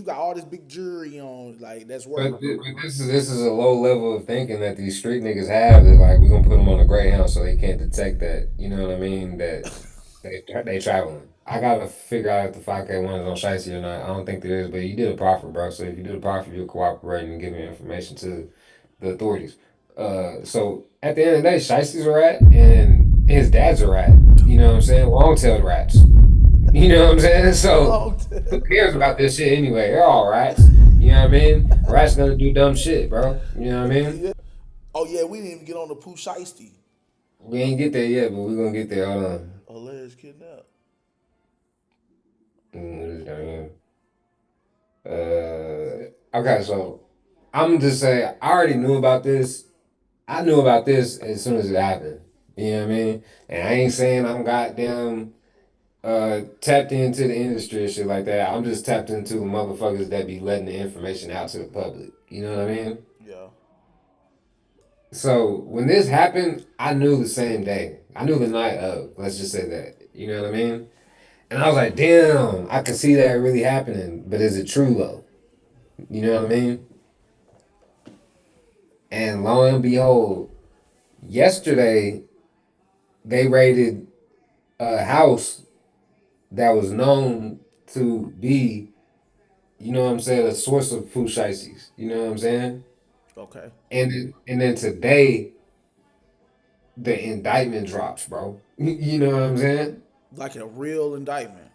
You got all this big jury on, like that's But, working. but this is a low level of thinking that these street niggas have. That like we're gonna put them on a Greyhound so they can't detect that. You know what I mean? That they traveling. I gotta figure out if the 5K1 is on Shiesty or not. I don't think there is, but you did a proffer, bro. So if you did a proffer, you're cooperating and giving information to the authorities. So at the end of the day, Shiesty's a rat and his dad's a rat. You know what I'm saying? Long-tailed rats. You know what I'm saying? So Long who time. cares about this shit anyway? They're all rats. You know what I mean? Rats gonna do dumb shit, bro. You know what I mean? Yeah. Oh yeah, we didn't even get on the Pooh Shiesty. We ain't get there yet, but we're gonna get there. Hold on. Alleged kidnap. What is down here? Okay, so I'm just saying I already knew about this. I knew about this as soon as it happened. You know what I mean? And I ain't saying I'm goddamn tapped into the industry and shit like that. I'm just tapped into motherfuckers that be letting the information out to the public. You know what I mean? Yeah. So when this happened, I knew the same day. I knew the night of. Let's just say that. You know what I mean? And I was like, damn, I can see that really happening. But is it true though? You know what I mean? And lo and behold, yesterday they raided a house that was known to be, you know what I'm saying, a source of food shiesties. You know what I'm saying? Okay. And then today the indictment drops, bro. You know what I'm saying? Like a real indictment.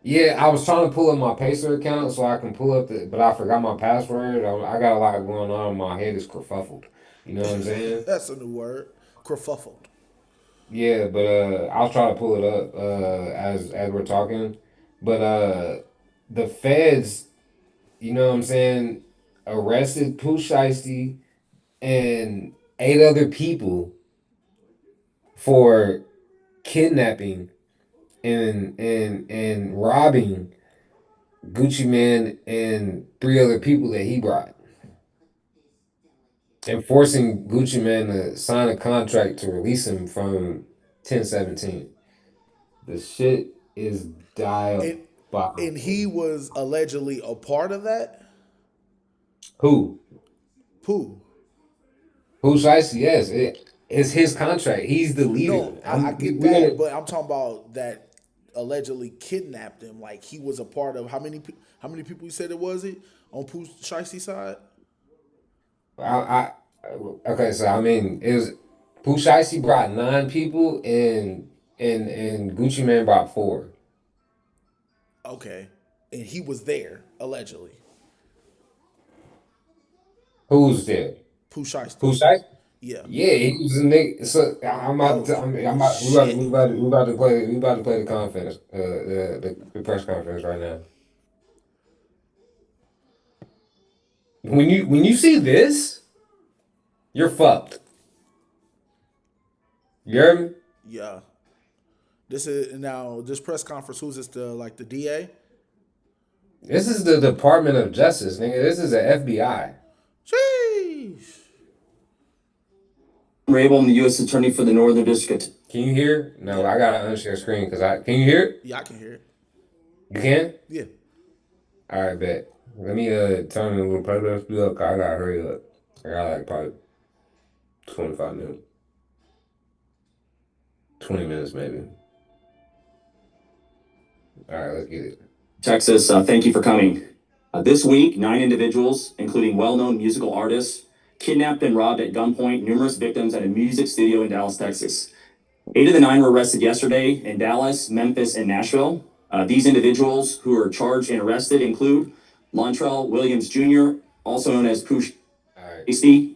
Yeah, I was trying to pull up my Pacer account so I can pull up but I forgot my password. I got a lot going on. My head is kerfuffled. You know what I'm saying? That's a new word. Kerfuffled. Yeah, but I'll try to pull it up as we're talking. But the feds, you know what I'm saying, arrested Pooh Shiesty and eight other people for kidnapping and robbing Gucci Man and three other people that he brought, and forcing Gucci Man to sign a contract to release him from 1017. The shit is And and he diabolical. was allegedly a part of that. Who? Pooh. Who Shiesty? Yes, it's his contract. He's the No, leader. I get We're that, gonna. but I'm talking about that allegedly kidnapped him. Like he was a part of how many people you said it was it on Pooh Shiesty side? I okay. So I mean, it was Pooh Shiesty brought nine people, and Gucci Man brought four. Okay, and he was there allegedly. Who's there? Pooh Shiesty. Pooh Shiesty? Yeah. Yeah, he was a nigga. So I'm about Oh, to. I'm about. shit. We about to play. We about to play the conference. The press conference right now. When you see this, you're fucked. You heard me? Yeah. This is now this press conference. Who's this? The like the DA? This is the Department of Justice, nigga. This is the FBI. Sheesh. Rabel, I'm the U.S. Attorney for the Northern District. Can you hear? No, Yeah. I gotta unshare screen because I can you hear it? Yeah, I can hear it. You can? Yeah. All right, bet. Let me turn the little progress up. 'Cause I gotta hurry up. I got like probably 25 minutes, 20 minutes maybe. All right, let's get it. Texas, thank you for coming. This week, 9 individuals, including well known musical artists, kidnapped and robbed at gunpoint numerous victims at a music studio in Dallas, Texas. 8 of the 9 were arrested yesterday in Dallas, Memphis, and Nashville. These individuals who are charged and arrested include Lontrell Williams Jr., also known as Pooh All right. Shiesty.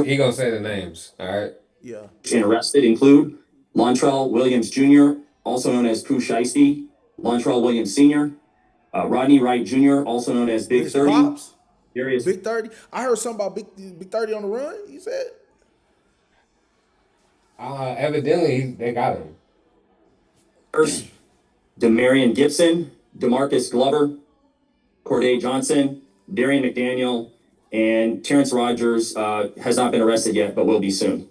He gonna say the names. All right. Yeah. And arrested include Lontrell Williams Jr., also known as Pooh Shiesty, Lontrell Williams Sr., Rodney Wright Jr., also known as Big His 30, pops. Darius Big 30. I heard something about Big 30 on the run. You said. Evidently they got him. First, Demarion Gibson, Demarcus Glover, Corday Johnson, Darian McDaniel, and Terrence Rogers has not been arrested yet, but will be soon.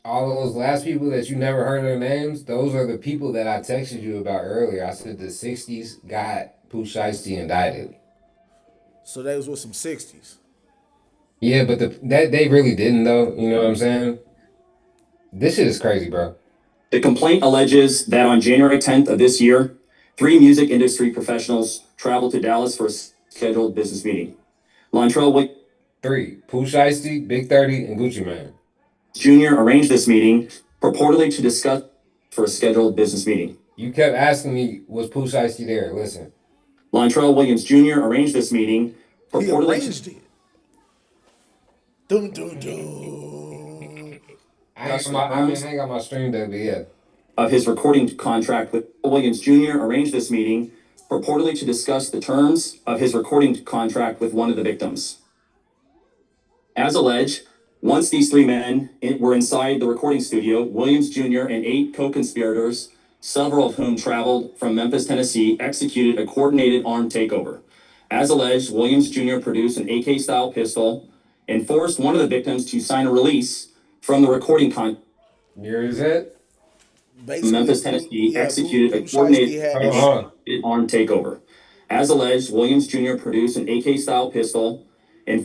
All of those last people that you never heard their names, those are the people that I texted you about earlier. I said the '60s got Pooh Shiesty indicted. So that was with some 60s. Yeah, but that they really didn't though. You know what I'm saying? This shit is crazy, bro. The complaint alleges that on January 10th of this year, 3 music industry professionals traveled to Dallas for a scheduled business meeting. Lontrell Williams 3. Pooh Shiesty, Big 30, and Gucci Mane. Jr. arranged this meeting purportedly to discuss for a scheduled business meeting. You kept asking me, was Pooh Shiesty there? Listen. Lontrell Williams Jr. arranged this meeting He purportedly arranged it. Dum dum dum. I ain't got my stream deck, but yeah. of his recording contract with Williams Jr. arranged this meeting purportedly to discuss the terms of his recording contract with one of the victims. As alleged, once these 3 men were inside the recording studio, Williams Jr. and 8 co-conspirators, several of whom traveled from Memphis, Tennessee, executed a coordinated armed takeover. As alleged, Williams Jr. produced an AK-style pistol and forced one of the victims to sign a release from the recording contract. Here is it. Basically, Memphis, Tennessee, executed a Pooh coordinated Shiesty armed takeover. As alleged, Williams Jr. produced an AK-style pistol and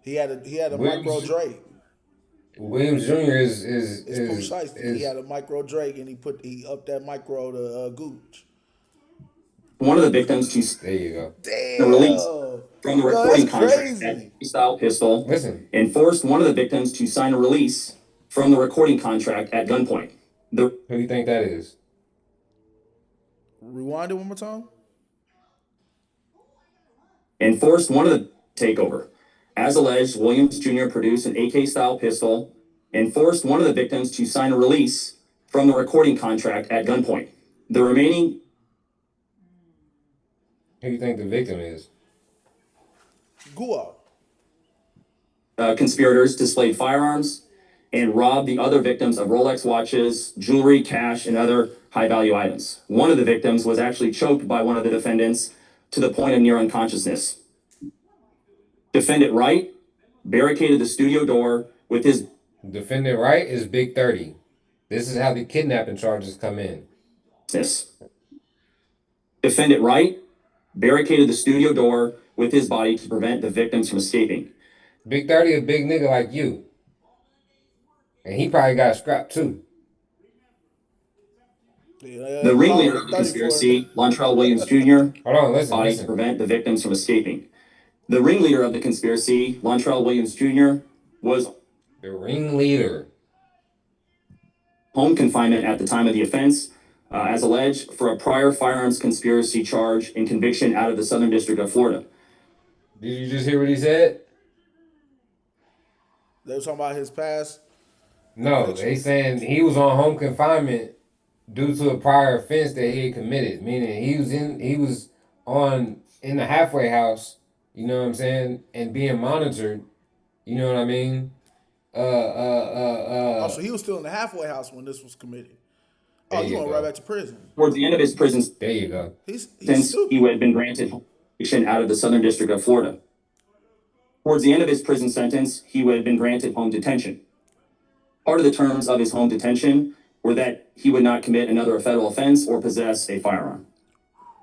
he had a Williams- micro Drake. Williams Jr. It's Pooh Shiesty. He had a micro Drake and he upped that micro to Gooch. one of the victims to There you go. Damn. release from the recording that's contract crazy. an AK-style pistol Listen. and forced one of the victims to sign a release from the recording contract at gunpoint. Who do you think that is? Rewind it one more time. And forced one of the takeover. As alleged, Williams Jr. produced an AK-style pistol and forced one of the victims to sign a release from the recording contract at gunpoint. The remaining Who do you think the victim is? Go conspirators displayed firearms and robbed the other victims of Rolex watches, jewelry, cash, and other high-value items. One of the victims was actually choked by one of the defendants to the point of near unconsciousness. Defendant Wright barricaded the studio door with his Defendant Wright is Big 30. This is how the kidnapping charges come in. business. Defendant Wright barricaded the studio door with his body to prevent the victims from escaping. Big 30 a big nigga like you. And he probably got scrapped too. The ringleader of the conspiracy, Lontrell Williams Jr., Hold on, listen, body to listen. prevent the victims from escaping. The ringleader of the conspiracy, Lontrell Williams Jr., was The ringleader. home confinement at the time of the offense, as alleged, for a prior firearms conspiracy charge and conviction out of the Southern District of Florida. Did you just hear what he said? They were talking about his past. No, they saying he was on home confinement due to a prior offense that he had committed. Meaning he was in the halfway house, you know what I'm saying, and being monitored, you know what I mean? Oh, so he was still in the halfway house when this was committed. Oh, There he you going go. right back to prison. Towards the end of his prison There you go. He's sentence, stupid. he had been granted conviction out of the Southern District of Florida. Towards the end of his prison sentence, he would have been granted home detention. Part of the terms of his home detention were that he would not commit another federal offense or possess a firearm.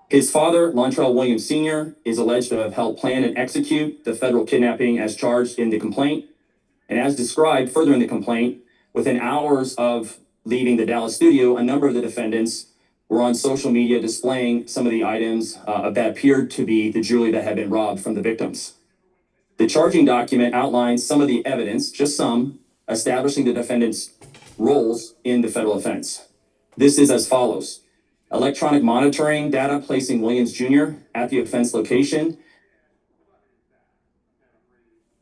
His father, Lontrell Williams Sr., is alleged to have helped plan and execute the federal kidnapping as charged in the complaint. And as described further in the complaint, within hours of leaving the Dallas studio, a number of the defendants were on social media displaying some of the items that appeared to be the jewelry that had been robbed from the victims. The charging document outlines some of the evidence, just some, establishing the defendants' roles in the federal offense. This is as follows. Electronic monitoring data placing Williams Jr. at the offense location.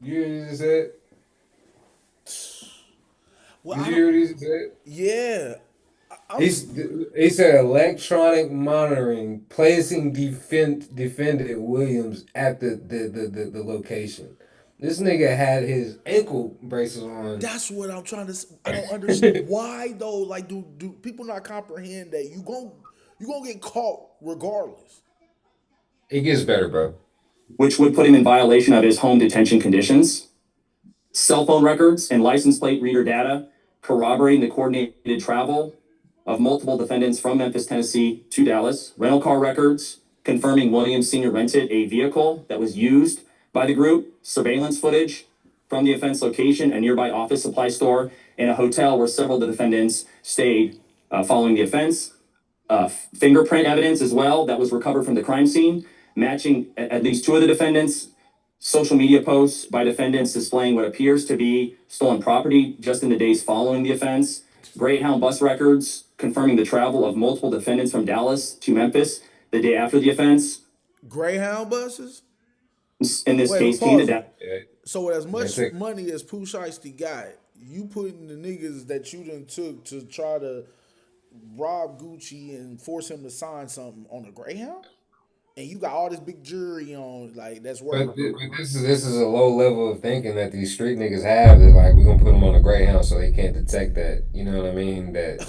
You hear what he said? Well, Did I you hear don't- what he said? yeah. He said electronic monitoring, placing defendant Williams at the location. This nigga had his ankle braces on. That's what I'm trying to. I don't understand why though. Like, do people not comprehend that you gonna get caught regardless? It gets better, bro. Which would put him in violation of his home detention conditions. Cell phone records and license plate reader data corroborating the coordinated travel of multiple defendants from Memphis, Tennessee to Dallas, rental car records confirming Williams Sr. rented a vehicle that was used by the group, surveillance footage from the offense location, a nearby office supply store, and a hotel where several of the defendants stayed following the offense. Fingerprint evidence as well that was recovered from the crime scene, matching at least two of the defendants' social media posts by defendants displaying what appears to be stolen property just in the days following the offense. Greyhound bus records confirming the travel of multiple defendants from Dallas to Memphis the day after the offense. Greyhound buses. In this Wait, case, came to pause it. Dallas. Yeah, So as they much took. money as Pooh Shiesty got, you putting the niggas that you done took to try to rob Gucci and force him to sign something on a Greyhound, and you got all this big jury on like that's worth. But this is a low level of thinking that these street niggas have. That like we're gonna put them on a Greyhound so they can't detect that. You know what I mean? That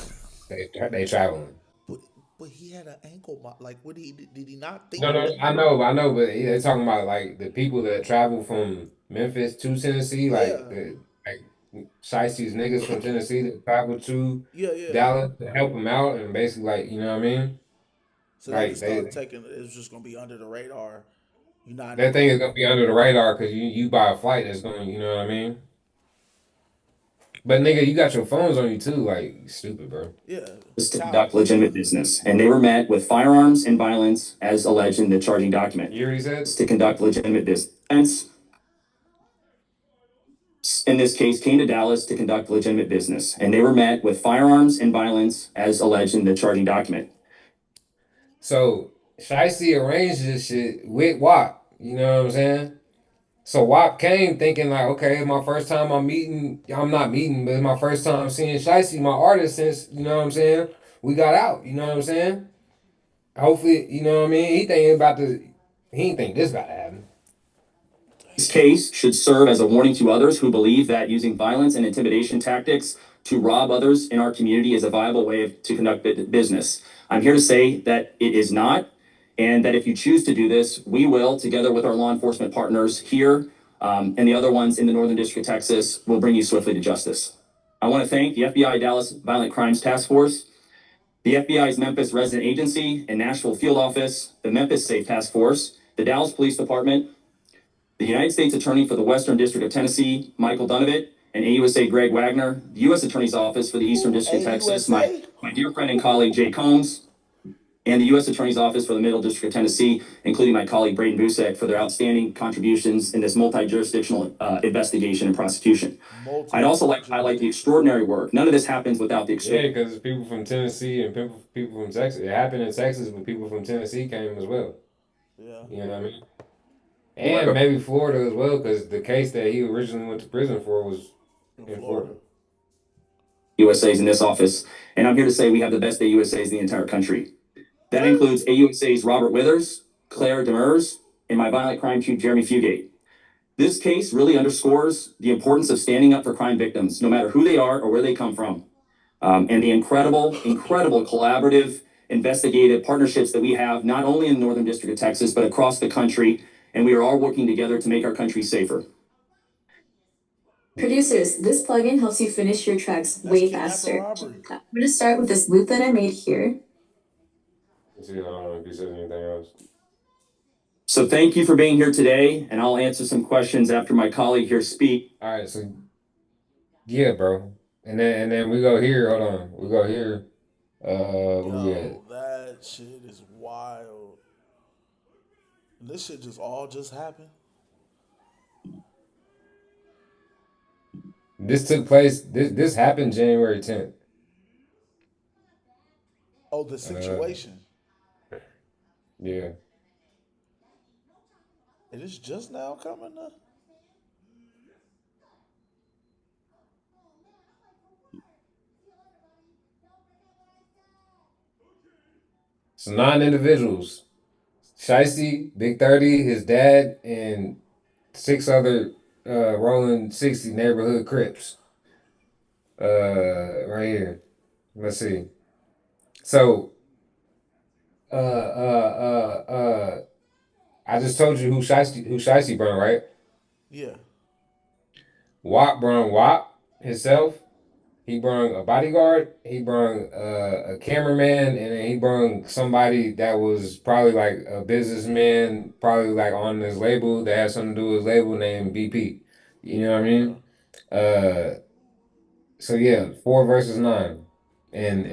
they traveling. But but he had an ankle like what did he not think? No, no, I know, but they're talking about like the people that travel from Memphis to Tennessee, like Yeah, the like Shiesty's niggas from Tennessee that travel to yeah, yeah. Dallas to help them out, and basically like you know what I mean? So they Like just start taking. It's just gonna be under the radar. You're not that even thing is gonna. gonna be under the radar because you buy a flight that's going, you know what I mean? But nigga, you got your phones on you too, like you stupid, bro. Yeah, To tout. conduct legitimate business, and they were met with firearms and violence as alleged in the charging document. You already said? To conduct legitimate business. In this case, came to Dallas to conduct legitimate business, and they were met with firearms and violence as alleged in the charging document. So Shiesty arranged this shit with WAP. You know what I'm saying? So WAP came thinking like, okay, it's my first time I'm not meeting, but it's my first time seeing Shiesty, my artist, since, you know what I'm saying? We got out, you know what I'm saying? Hopefully, you know what I mean? He ain't think this about to happen. This case should serve as a warning to others who believe that using violence and intimidation tactics to rob others in our community is a viable way to conduct business. I'm here to say that it is not, and that if you choose to do this, we will, together with our law enforcement partners here and the other ones in the Northern District of Texas, will bring you swiftly to justice. I want to thank the FBI Dallas Violent Crimes Task Force, the FBI's Memphis Resident Agency and Nashville Field Office, the Memphis Safe Task Force, the Dallas Police Department, the United States Attorney for the Western District of Tennessee, Michael Donovan, and AUSA Greg Wagner, the U.S. Attorney's Office for the Eastern District of Texas, my dear friend and colleague Jay Combs, and the U.S. Attorney's Office for the Middle District of Tennessee, including my colleague Braden Busek, for their outstanding contributions in this multi-jurisdictional investigation and prosecution. I'd also like to highlight the extraordinary work. None of this happens without the Yeah, extraordinary. because it's people from Tennessee and people from Texas. It happened in Texas, but people from Tennessee came as well. Yeah, You know what I mean? And maybe Florida as well, because the case that he originally went to prison for was in Florida. USAs in this office, and I'm here to say we have the best AUSAs in the entire country. That includes AUSAs Robert Withers, Claire Demers, and my violent crime chief, Jeremy Fugate. This case really underscores the importance of standing up for crime victims, no matter who they are or where they come from, and the incredible collaborative, investigative partnerships that we have, not only in the Northern District of Texas, but across the country, and we are all working together to make our country safer. Producers, this plugin helps you finish your tracks way faster. I'm going to start with this loop that I made here. Let's see, I don't know if he says anything else. So thank you for being here today, and I'll answer some questions after my colleague here speak. All right, so yeah, bro. And then we go here, hold on. We go here. Where we at? Yo, that shit is wild. This shit all just happened. This took place, this happened January 10th. Oh, the situation. Yeah. It is just now coming up. So 9 individuals. Shiesty, Big 30, his dad, and 6 other rolling 60 neighborhood Crips. Right here. Let's see. So I just told you who Shiesty brung, right? Yeah. WAP brung WAP himself, He brung a bodyguard, he brung a cameraman, and then he brung somebody that was probably like a businessman, probably like on his label that had something to do with his label named BP. You know what I Okay. mean? Uh, so yeah, 4 versus 9, and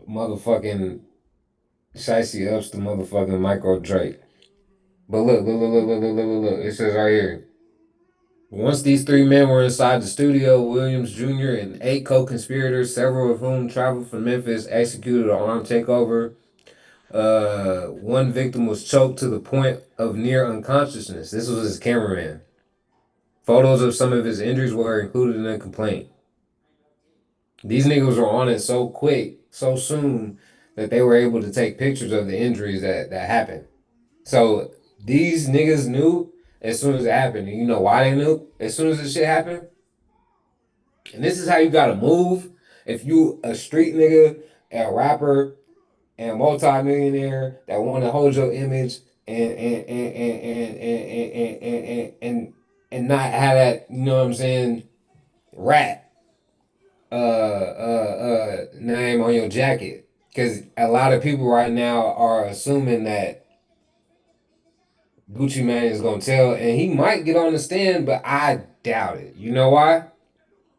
motherfucking Shiesty ups the motherfucking micro Drake. But look. It says right here. Once these three men were inside the studio, Williams Jr. and 8 co-conspirators, several of whom traveled from Memphis, executed an armed takeover. One victim was choked to the point of near unconsciousness. This was his cameraman. Photos of some of his injuries were included in the complaint. These niggas were on it so quick, so soon, that they were able to take pictures of the injuries that happened. So these niggas knew as soon as it happened. And you know why they knew as soon as this shit happened? And this is how you gotta move if you a street nigga, a rapper, and a multi-millionaire that want to hold your image and not have that, you know what I'm saying, rat name on your jacket. Because a lot of people right now are assuming that Gucci Mane is gonna tell, and he might get on the stand, but I doubt it. You know why?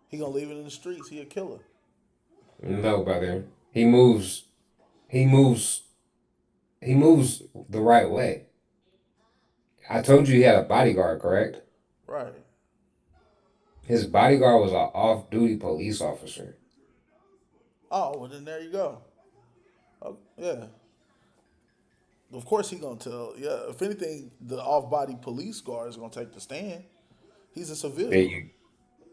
He gonna leave it in the streets. He a killer. No, brother. He moves. He moves. He moves the right way. I told you he had a bodyguard, correct? Right. His bodyguard was an off-duty police officer. Oh, well then there you go. Oh, yeah. Of course he gonna tell. Yeah. If anything, the off-body police guard is gonna take the stand. He's a There civilian. you,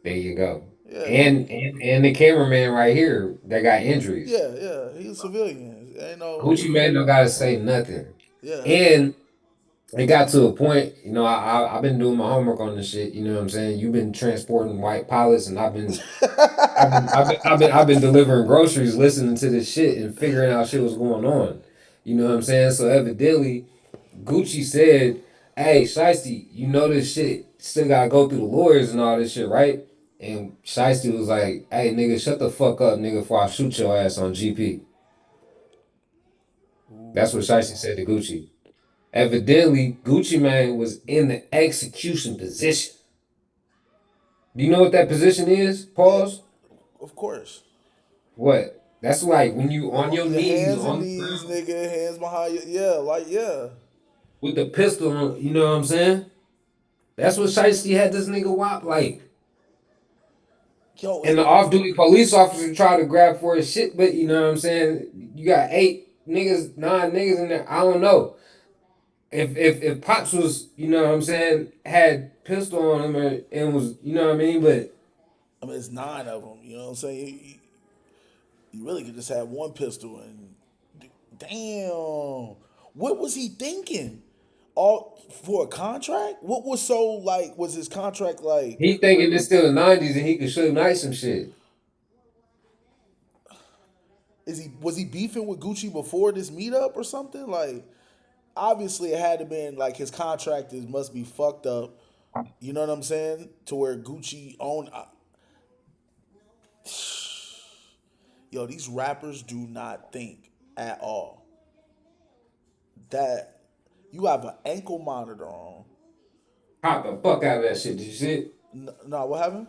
there you go. Yeah. And the cameraman right here that got injuries. Yeah. He's a civilian. Ain't no. Gucci Mane don't gotta say nothing. Yeah. And it got to a point, you know, I've been doing my homework on this shit. You know what I'm saying? You've been transporting white pilots, and I've been delivering groceries, listening to this shit and figuring out shit was going on. You know what I'm saying? So evidently, Gucci said, "Hey, Shiesty, you know this shit still gotta go through the lawyers and all this shit, right?" And Shiesty was like, "Hey, nigga, shut the fuck up, nigga, before I shoot your ass on GP." That's what Ooh. Shiesty said to Gucci. Evidently, Gucci Mane was in the execution position. Do you know what that position is? Yeah. Pause. Of course. What? That's like when you on your Your knees hands and on the knees, ground nigga. Hands behind you. Yeah. Like yeah. with the pistol on, you know what I'm saying? That's what Shiesty had this nigga whop like. Yo. And the off-duty police officer tried to grab for his shit, but you know what I'm saying? You got 8 niggas, 9 niggas in there. I don't know. If Pops was, you know what I'm saying, had pistol on him and was, you know what I mean? But I mean, it's 9 of them. You know what I'm saying? You really could just have one pistol and damn. What was he thinking? All for a contract? What was so like? Was his contract like? he thinking it's still the 90s and he could shoot night some shit. Is he was he beefing with Gucci before this meetup or something? Like, obviously it had to been like his contract must be fucked up. You know what I'm saying? To where Gucci owned. Yo, these rappers do not think at all. That you have an ankle monitor on. Pop the fuck out of that shit. Did you see it? No, what happened?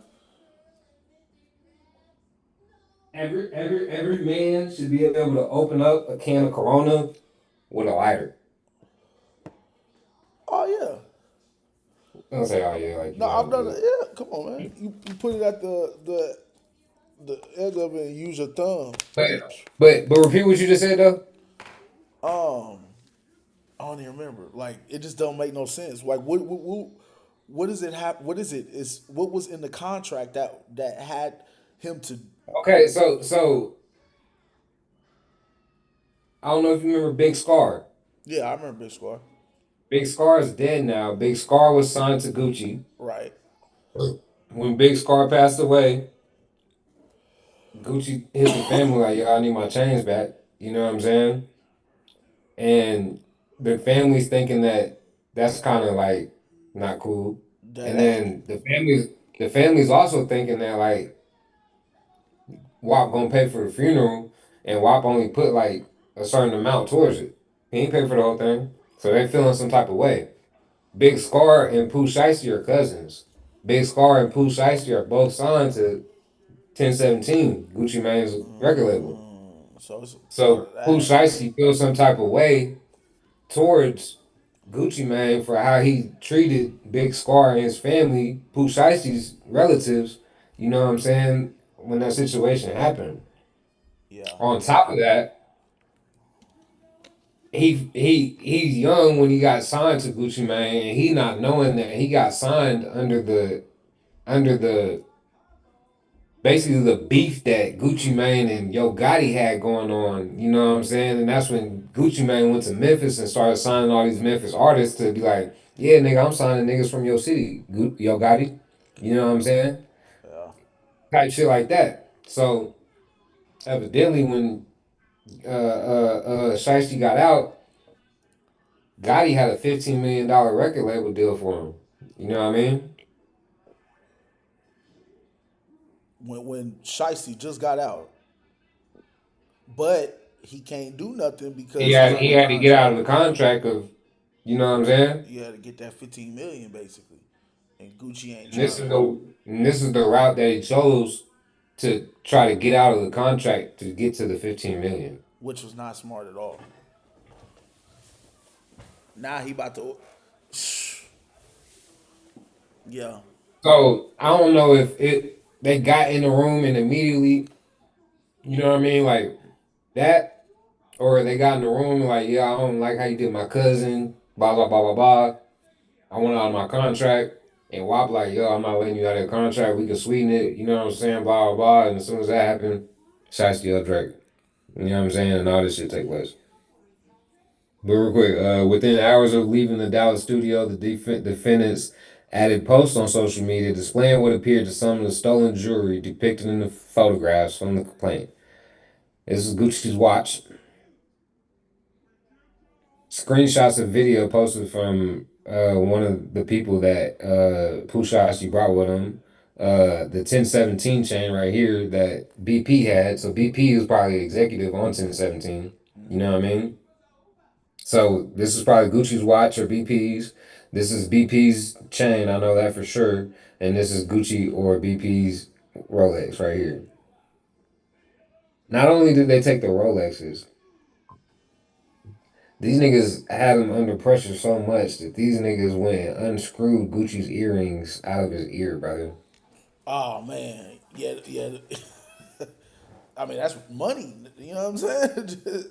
Every man should be able to open up a can of Corona with a lighter. Oh yeah. Don't say, oh yeah, like you No, know how I've to done do it. it. Yeah, come on, man. You put it at the edge of it and use your thumb. But repeat what you just said though. Um, I don't even remember. Like it just don't make no sense. Like what does it have? What is it? Is what was in the contract that had him to? Okay, so I don't know if you remember Big Scar. Yeah, I remember Big Squad. Big Scar is dead now. Big Scar was signed to Gucci. Right. When Big Scar passed away, Gucci hit the family like, yo, I need my chains back. You know what I'm saying? And the family's thinking that that's kind of like not cool. That And ain't. then the family's also thinking that like WAP gonna pay for the funeral, and WAP only put like a certain amount towards it. He ain't pay for the whole thing, so they feeling some type of way. Big Scar and Pooh Shiesty are cousins. Big Scar and Pooh Shiesty are both signed to 1017, Gucci Mane's record label. So it's a part So of Pooh that. Shiesty feels some type of way towards Gucci Mane for how he treated Big Scar and his family, Pooh Shiesty's relatives, you know what I'm saying, when that situation happened. Yeah. On top of that, he's young when he got signed to Gucci Mane, and he not knowing that he got signed under the basically the beef that Gucci Mane and Yo Gotti had going on, you know what I'm saying? And that's when Gucci Mane went to Memphis and started signing all these Memphis artists to be like, yeah, nigga, I'm signing niggas from your city, Yo Gotti. You know what I'm saying? Yeah. Type shit like that. So evidently, when Shiesty got out, Gotti had a $15 million record label deal for him. You know what I mean? When Shiesty just got out, but he can't do nothing He because he's had he under had to get out contract. of the contract of, you know what I'm saying? You had to get that 15 million basically, and Gucci ain't And this trying is to, the route that he chose to try to get out of the contract to get to the 15 million. which was not smart at all. Now he about to, yeah, So I don't know if it they got in the room and immediately, you know what I mean, like that, or they got in the room and like, yeah, I don't like how you did my cousin, blah blah blah blah blah. I want out of my contract. And WAP like, yo, I'm not letting you out of the contract. We can sweeten it, you know what I'm saying, blah blah blah. And as soon as that happened, shots to Drake. You know what I'm saying? And all this shit take place. But real quick, within hours of leaving the Dallas studio, the defendants added posts on social media displaying what appeared to some of the stolen jewelry depicted in the photographs from the complaint. This is Gucci's watch. Screenshots of video posted from one of the people that Pushashi brought with him. The 1017 chain right here that BP had. So BP is probably executive on 1017. You know what I mean? So this is probably Gucci's watch or BP's. This is BP's chain, I know that for sure. And this is Gucci or BP's Rolex right here. Not only did they take the Rolexes, these niggas had him under pressure so much that these niggas went and unscrewed Gucci's earrings out of his ear, brother. oh man, yeah, yeah. I mean that's money. You know what I'm saying?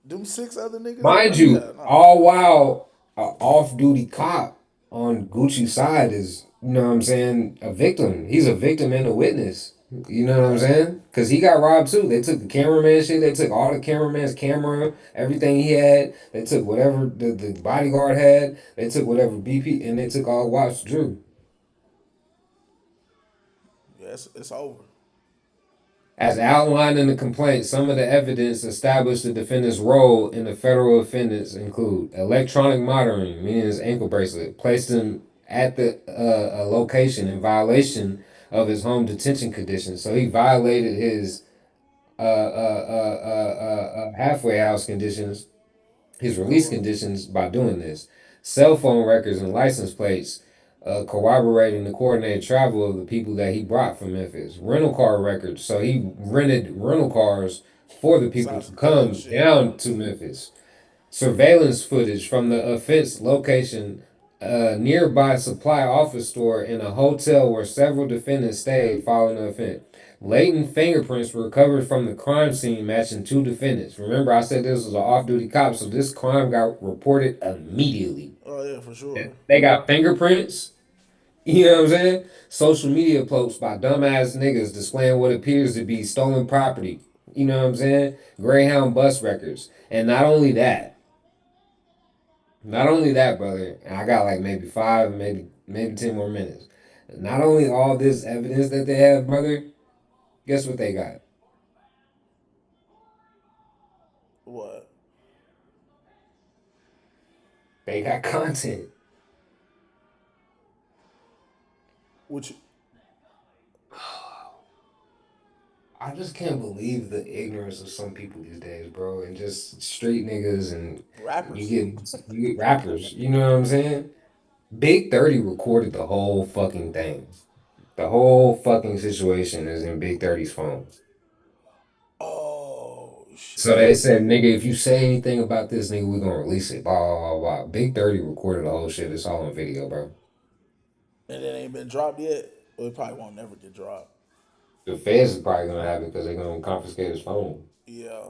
Them six other niggas ain't Mind like, you, yeah, no. all while a off-duty cop on Gucci's side is, you know what I'm saying, a victim. He's a victim and a witness. You know what I'm Yeah. saying? Because he got robbed too. They took the cameraman shit. They took all the cameraman's camera, everything he had. They took whatever the bodyguard had. They took whatever BP, and they took all Watts Drew. Yeah, it's over. As outlined in the complaint, some of the evidence established the defendant's role in the federal offenses include electronic monitoring, meaning his ankle bracelet, placed him at the a location in violation of his home detention conditions. So he violated his halfway house conditions, his release Correct. conditions by doing this. Cell phone records and license plates corroborating the coordinated travel of the people that he brought from Memphis. Rental car records, so he rented rental cars for the Saw people to some thug come shit. down to Memphis. Surveillance footage from the offense location, a nearby supply office store, and a hotel where several defendants stayed following the offense. Latent fingerprints were recovered from the crime scene matching two defendants. Remember, I said this was an off duty cop, so this crime got reported immediately. Oh yeah, for sure. They got fingerprints, you know what I'm saying? Social media posts by dumbass niggas displaying what appears to be stolen property. You know what I'm saying? Greyhound bus records. And not only that, brother, and I got like maybe five, maybe 10 more minutes. Not only all this evidence that they have, brother, guess what they got? What? They got content. Which I just can't believe the ignorance of some people these days, bro, and just street niggas and rappers. you get rappers. You know what I'm saying? Big 30 recorded the whole fucking thing. The whole fucking situation is in Big 30's phone. Oh So they shit! said, nigga, if you say anything about this, nigga, we gonna release it. Blah, blah, blah, blah. Big 30 recorded the whole shit. It's all on video, bro. And it ain't been dropped yet. Well, it probably won't never get dropped. The feds is probably gonna have it because they're gonna confiscate his phone. Yeah.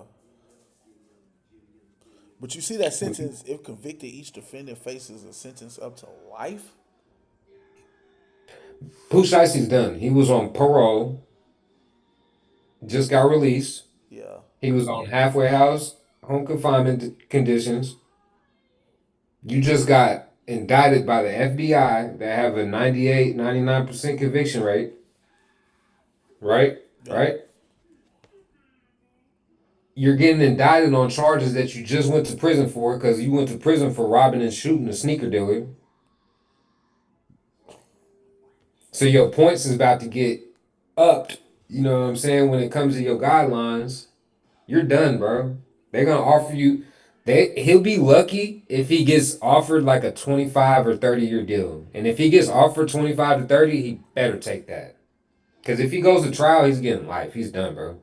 But you see that sentence, if convicted, each defendant faces a sentence up to life? Pooh Shiesty's done. He was on parole, just got released. Yeah. He was on halfway house, home confinement conditions. You just got indicted by the FBI that have a 98, 99% conviction rate. Right? Yep. Right? You're getting indicted on charges that you just went to prison for because you went to prison for robbing and shooting a sneaker dealer. So your points is about to get upped. You know what I'm saying? When it comes to your guidelines, you're done, bro. They're gonna offer you. He'll be lucky if he gets offered like a 25 or 30-year deal. And if he gets offered 25 to 30, he better take that. Because if he goes to trial, he's getting life. He's done, bro.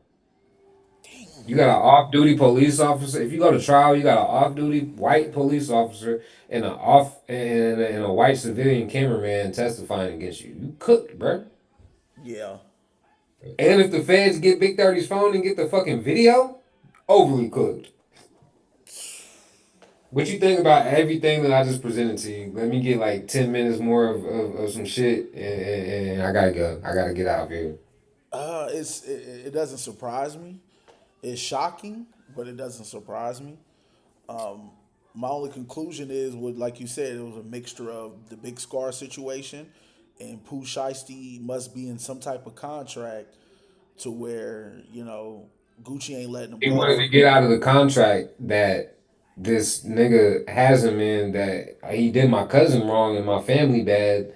You got an off-duty police officer. If you go to trial, you got an off-duty white police officer and and a white civilian cameraman testifying against you. You cooked, bro. Yeah. And if the feds get Big 30's phone and get the fucking video, overly cooked. What you think about everything that I just presented to you? Let me get like 10 minutes more of some shit and I gotta go. I gotta get out of here. It doesn't surprise me. It's shocking, but it doesn't surprise me. My only conclusion is, what like you said, it was a mixture of the Big Scar situation, and Pooh Shiesty must be in some type of contract to where Gucci ain't letting him He go. wanted to get out of the contract that this nigga has him in that he did my cousin wrong and my family bad,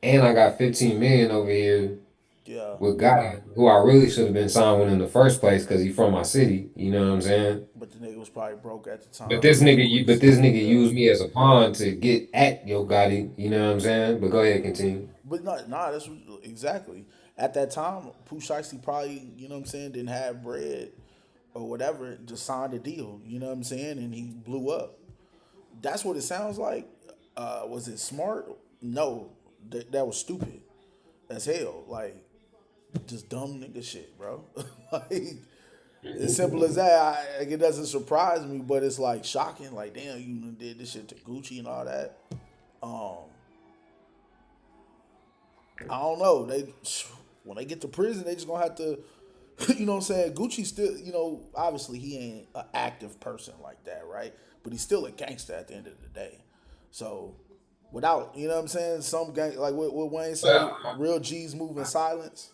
and I got 15 million over here Yeah, with God, who I really should have been signed with in the first place because he from my city. You know what I'm saying? but the nigga was probably broke at the But time. this Couldn't nigga, quit but this nigga Yeah, used me as a pawn to get at Yo Gotti. You know what I'm saying? But go ahead, continue. but no, nah, that's exactly at that time. Pooh Shiesty probably, you know what I'm saying, didn't have bread or whatever, just signed a deal. You know what I'm saying, and he blew up. That's what it sounds like. Was it smart? No, that was stupid as hell. Like, just dumb nigga shit, bro. Like, as simple as that. It doesn't surprise me, but it's like shocking. Like, damn, you done did this shit to Gucci and all that. Um, I don't know. They when they get to prison, they just gonna have to. You know what I'm saying? Gucci still, obviously he ain't an active person like that, right? But he's still a gangster at the end of the day. So without, you know what I'm saying? Some gang, like what Wayne say, real G's move in silence.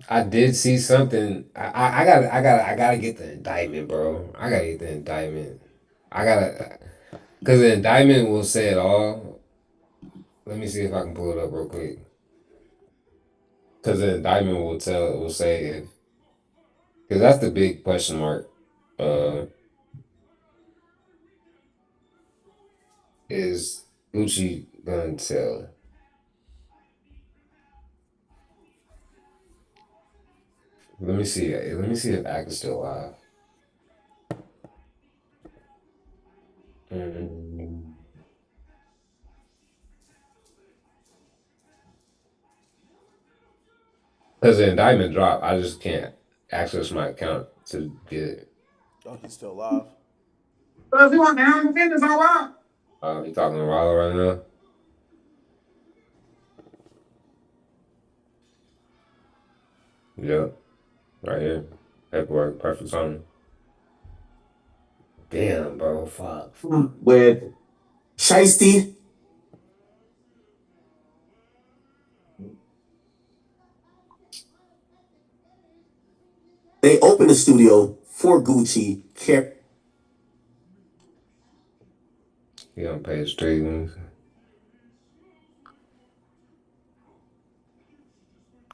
I did see something. I gotta get the indictment, bro. I gotta get the indictment. I gotta, cause the indictment will say it all. Let me see if I can pull it up real quick. Cause the indictment will say if, cause that's the big question mark. Uh, is Gucci gonna tell? Let me see. Let me see if Act is still alive. Mm. Cause the indictment dropped. I just can't access my account to get it. Oh, he's still alive. You talking to Rollo right now? Yep, right here. Paperwork, perfect timing. Damn, bro, fuck. With Shiesty, they opened a studio for Gucci. He on page 3.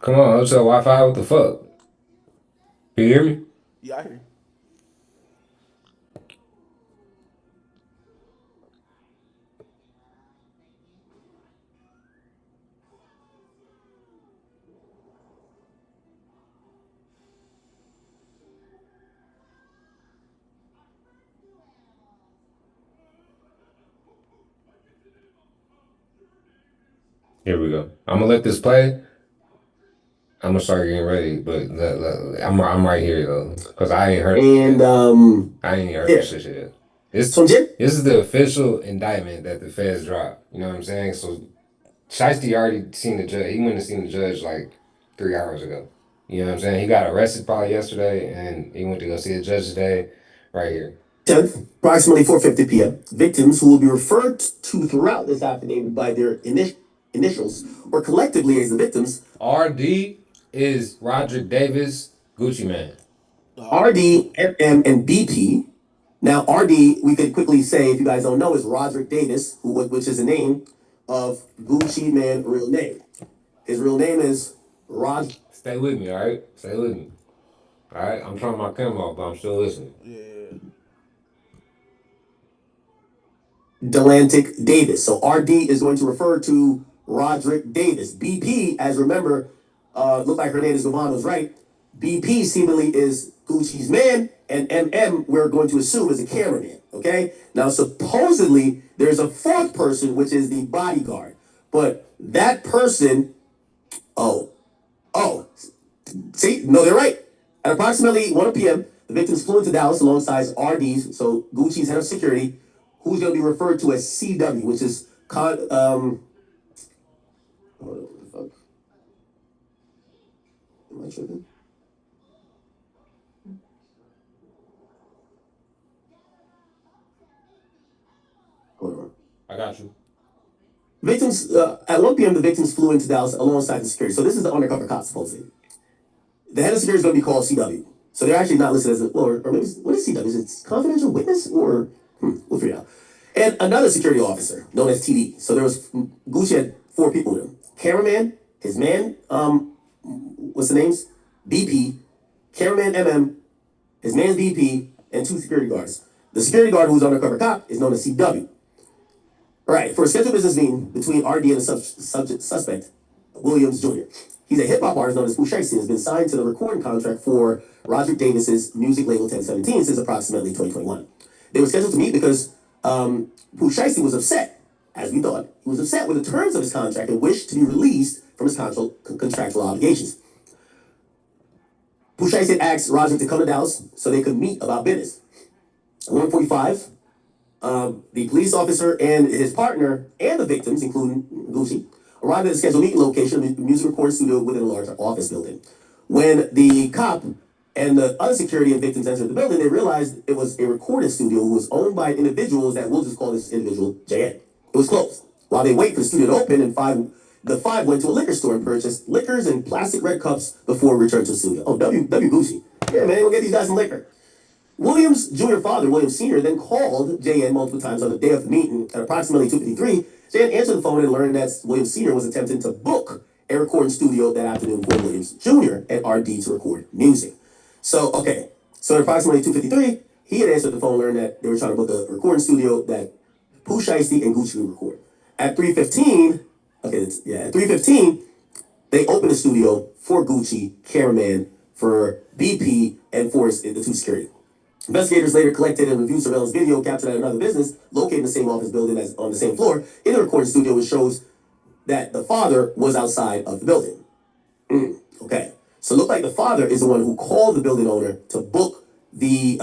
Come on, hotel Wi-Fi. What the fuck? Can you hear me? Yeah, I hear you. Here we go. I'm gonna let this play. I'm gonna start getting ready, but I'm right here though, cause I ain't heard. And I ain't heard this shit yet. This this is the official indictment that the feds dropped. You know what I'm saying? So Shiesty already seen the judge. He went and seen the judge like 3 hours ago. You know what I'm saying? He got arrested probably yesterday, and he went to go see the judge today. Right here. 10th, approximately 4:50 p.m. Victims who will be referred to throughout this affidavit by their initials or collectively as the victims. RD is Roderick Davis, Gucci Mane. RD, MM, and BP. Now, RD, we could quickly say, if you guys don't know, is Roderick Davis, which is the name of Gucci Mane's real name. His real name is Rod. Stay with me, all right? Stay with me. All right? I'm trying my camera off, but I'm still listening. Yeah. Delantic Davis. So RD is going to refer to Roderick Davis. BP, as remember, looked like Hernandez Govan was right. BP seemingly is Gucci's man, and MM we're going to assume is a cameraman. Okay. Now supposedly there's a fourth person, which is the bodyguard, but that person, oh, see, no, they're right. At approximately 1 p.m., the victims flew into Dallas alongside RD's, so Gucci's head of security, who's going to be referred to as CW, which is what the fuck? Am I tripping? Hold on. I got you. Victims, at 1 p.m., the victims flew into Dallas alongside the security. So this is the undercover cop, supposedly. The head of security is going to be called CW. So they're actually not listed as or maybe, what is CW? Is it confidential witness or, we'll figure it out. And another security officer known as TD. So there was, Gucci had 4 people with him. Cameraman, his man, what's the names? BP, cameraman MM, his man's BP, and 2 security guards. The security guard who's undercover cop is known as CW. All right, for a scheduled business meeting between RD and the suspect, Williams Jr. He's a hip hop artist known as Pooh and has been signed to the recording contract for Roger Davis's music label 1017 since approximately 2021. They were scheduled to meet because Pooh was upset, as we thought. He was upset with the terms of his contract and wished to be released from his contractual obligations. Pooh asked Roger to come to Dallas so they could meet about business. At 1:45, the police officer and his partner and the victims, including Gucci, arrived at the scheduled meeting location of the music recording studio within a large office building. When the cop and the other security and victims entered the building, they realized it was a recording studio who was owned by individuals that we'll just call this individual JN. It was closed. While they wait for the studio to open, the five went to a liquor store and purchased liquors and plastic red cups before returning to the studio. Oh, W Gucci. Yeah, man, we'll get these guys some liquor. Williams' junior father, William Sr., then called JN multiple times on the day of the meeting at approximately 2:53. JN answered the phone and learned that William Sr. was attempting to book a recording studio that afternoon for Williams Jr. and RD to record music. So at approximately 2:53, he had answered the phone and learned that they were trying to book a recording studio that Pooh Shiesty and Gucci would record. At 3:15, at 3:15, they opened the studio for Gucci, cameraman, for BP, and for the 2 security. Investigators later collected and reviewed surveillance video captured at another business located in the same office building as on the same floor in the recording studio, which shows that the father was outside of the building. Okay. So it looked like the father is the one who called the building owner to book the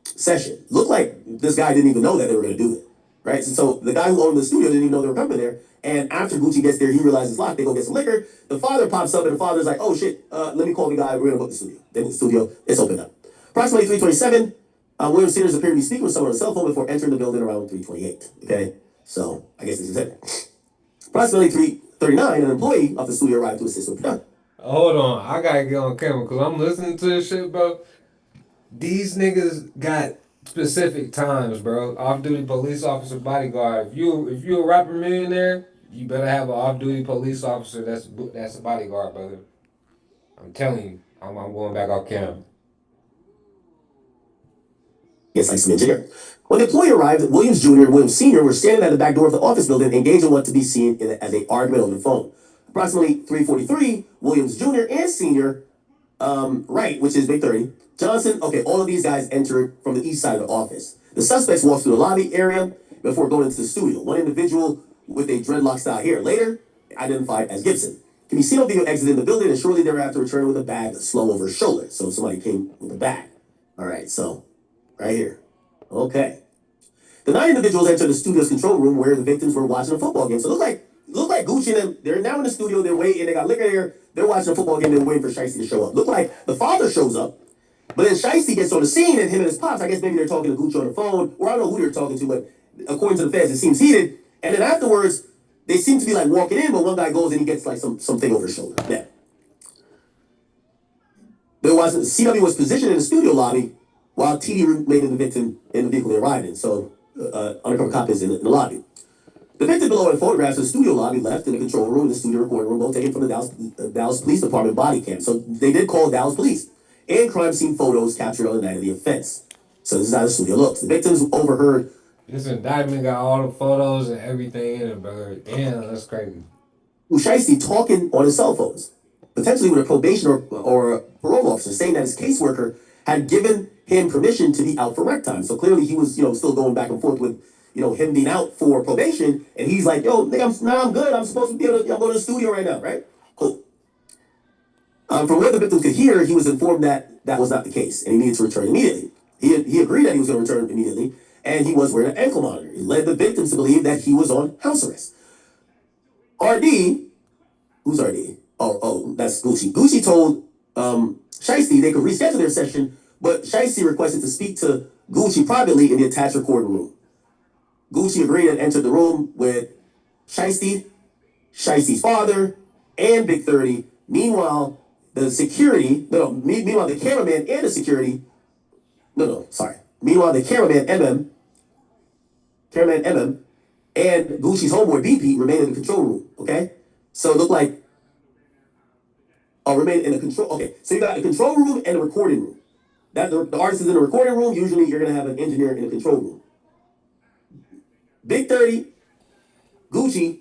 session. Looked like this guy didn't even know that they were going to do it. Right? So the guy who owned the studio didn't even know they were coming there. And after Gucci gets there, he realizes it's locked. They go get some liquor. The father pops up and the father's like, oh shit, let me call the guy. We're going to book the studio. Then the studio is opened up. Approximately 3:27, William Seniors appeared to be speaking with someone on a cell phone before entering the building around 3:28. Okay, so I guess this is it. Approximately 3:39, an employee of the studio arrived to assist with production. Hold on, I gotta get on camera because I'm listening to this shit, bro. These niggas got specific times, bro. Off-duty police officer, bodyguard. If you a rapper millionaire, You better have an off-duty police officer that's a bodyguard, brother. I'm telling you, I'm going back off camera. Yes, like some engineer. When the employee arrived, Williams Jr. and Williams Sr. were standing at the back door of the office building, engaged in what to be seen as an argument on the phone. Approximately 3:43, Williams Jr. and Sr. Wright, which is Big 30, Johnson, okay, all of these guys entered from the east side of the office. The suspects walked through the lobby area before going into the studio. One individual with a dreadlock style hair, later identified as Gibson, can be seen on video exiting the building and shortly thereafter returning with a bag slung over his shoulder. So somebody came with a bag. All right, so right here. Okay. The 9 individuals entered the studio's control room where the victims were watching a football game. So it looked like Gucci and them, they're now in the studio, they're waiting, they got liquor there, they're watching a football game, they're waiting for Shiesty to show up. Looked like the father shows up, but then Shiesty gets on the scene and him and his pops, I guess maybe they're talking to Gucci on the phone, or I don't know who they're talking to, but according to the feds, it seems heated. And then afterwards, they seem to be like walking in, but one guy goes and he gets like something over his shoulder. Yeah. CW was positioned in the studio lobby while TD made the victim in the vehicle they arrived in. So undercover cop is in the lobby. The victim below in photographs of the studio lobby left in the control room, the studio recording room, both taken from the Dallas Police Department body cam. So they did call Dallas Police. And crime scene photos captured on the night of the offense. So this is how the studio looks. The victims overheard. This indictment got all the photos and everything in it, brother. Damn, that's crazy. Shiesty talking on his cell phones, potentially with a probation or a parole officer, saying that his caseworker had given him permission to be out for rec time. So clearly he was, still going back and forth with, him being out for probation. And he's like, yo, nigga, I'm good. I'm supposed to be able to, I'm going to the studio right now, right? Cool. From what the victims could hear, he was informed that that was not the case, and he needed to return immediately. He agreed that he was going to return immediately, and he was wearing an ankle monitor. It led the victims to believe that he was on house arrest. RD, who's RD? Oh, that's Gucci. Gucci told Shiesty they could reschedule their session, but Shiesty requested to speak to Gucci privately in the attached recording room. Gucci agreed and entered the room with Shiesty, Shiesty's father, and Big 30. Meanwhile, the cameraman and the security. Meanwhile, the cameraman MM, and Gucci's homeboy BP remained in the control room. Okay, so it looked like. Remain in the control. Okay, so you got the control room and the recording room. That the artist is in the recording room. Usually, you're gonna have an engineer in the control room. Big 30, Gucci,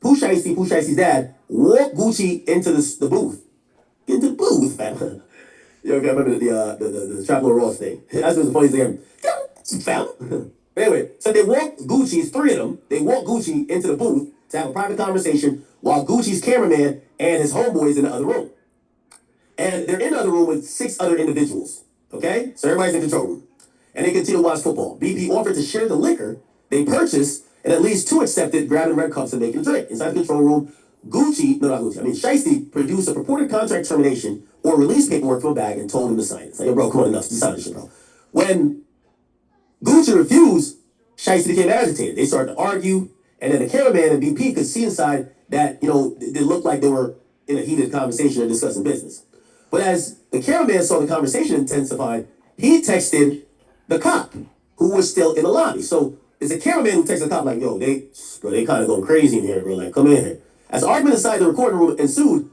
Pooh Shiesty's dad, walked Gucci into the booth. Into the booth, fam. You remember the Traveler Ross thing? That's the funniest thing ever. Fam. Anyway, so they walked Gucci's 3 of them. They walked Gucci into the booth to have a private conversation while Gucci's cameraman and his homeboy is in the other room. And they're in the other room with 6 other individuals. Okay? So everybody's in the control room. And they continue to watch football. BP offered to share the liquor they purchased, and at least 2 accepted, grabbing red cups and making a drink. Inside the control room, Shiesty produced a purported contract termination or release paperwork from a bag and told him to sign it. It's like, yo, bro, come on, enough. Just sign this shit, bro. When Gucci refused, Shiesty became agitated. They started to argue, and then the cameraman and BP could see inside that, it looked like they were in a heated conversation and discussing business. But as the cameraman saw the conversation intensified, he texted the cop, who was still in the lobby. So it's a cameraman who texted the cop like, yo, they kind of going crazy in here, bro. Like, come in here. As the argument inside the recording room ensued,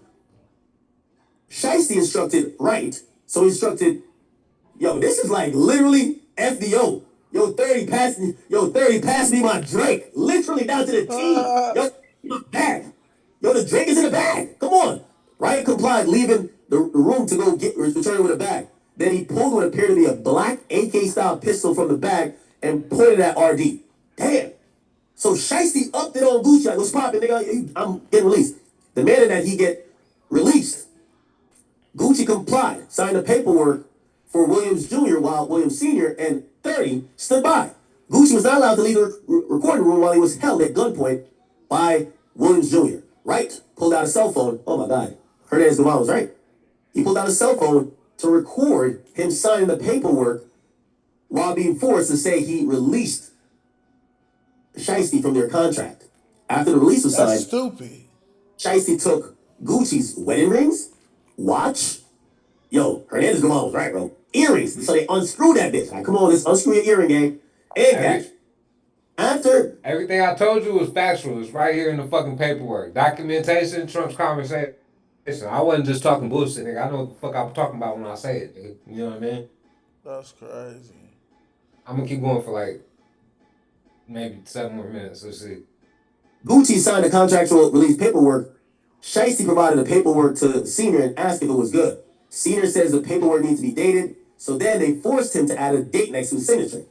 Shiesty instructed Wright. So he instructed, yo, this is like literally FDO. Yo, 30, pass me my drink. Literally down to the T. Yo, my bag. Yo, the drink is in the bag. Come on. Wright complied, leaving the room to go return with a bag. Then he pulled what appeared to be a black AK-style pistol from the bag and pointed at RD. Damn. So Shiesty upped it on Gucci, like, what's poppin', nigga? I'm getting released. Demanded that he get released. Gucci complied, signed the paperwork for Williams Jr. while Williams Sr. and 30 stood by. Gucci was not allowed to leave the recording room while he was held at gunpoint by Williams Jr. Wright pulled out a cell phone. Oh my God. Hernandez Gavon was right. He pulled out a cell phone to record him signing the paperwork while being forced to say he released Shiesty from their contract. After the release was signed, that's stupid. Shiesty took Gucci's wedding rings, watch. Yo, Hernandez Gavon was right, bro. Earrings. So they unscrewed that bitch. Like, come on, let's unscrew your earring, gang. And cash. After Everything I told you was factual. It's right here in the fucking paperwork. Documentation trumps conversation. I wasn't just talking bullshit, nigga. I know what the fuck I'm talking about when I say it, nigga. You know what I mean? That's crazy. I'm gonna keep going for like maybe 7 more minutes. Let's see. Gucci signed the contractual release paperwork, Shiesty provided the paperwork to Senior and asked if it was good. Senior says the paperwork needs to be dated, so then they forced him to add a date next to his signature.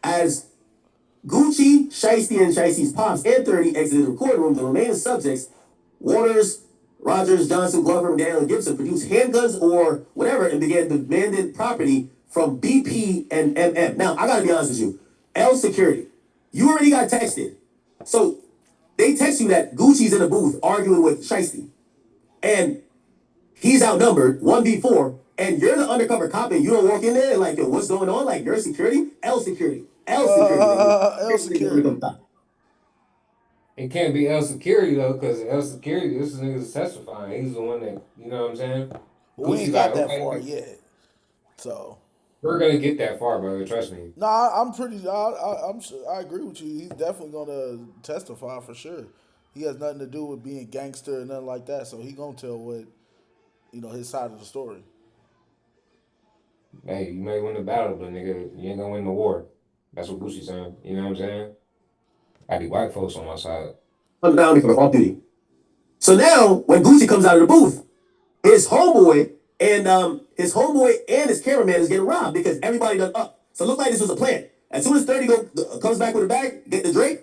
As Gucci, Shiesty, and Shiesty's pops and 30 exited the recording room, the remaining subjects, Waters, Rogers, Johnson, Glover, McDaniel, and Gibson, produced handguns or whatever and began demanding property from BP and MM. Now, I gotta be honest with you. L Security, you already got texted. So they text you that Gucci's in the booth arguing with Shiesty. And he's outnumbered 1v4, and you're the undercover cop and you don't walk in there and like, yo, what's going on? Like, you're security? L Security. L Security. L security. It can't be L Security though, because L Security, this nigga's testifying. He's the one that, you know what I'm saying? We ain't Gucci got like, that far okay, yet. So we're gonna get that far, brother. Trust me. no, I'm pretty. I'm sure. I agree with you. He's definitely gonna testify for sure. He has nothing to do with being gangster and nothing like that. So he gonna tell what his side of the story. Hey, you may win the battle, but nigga, you ain't gonna win the war. That's what Gucci's saying. You know what I'm saying? I be white folks on my side. Down for off duty. So now, when Gucci comes out of the booth, his homeboy and his cameraman is getting robbed because everybody done up. So it looked like this was a plan. As soon as 30 comes back with a bag, get the drink,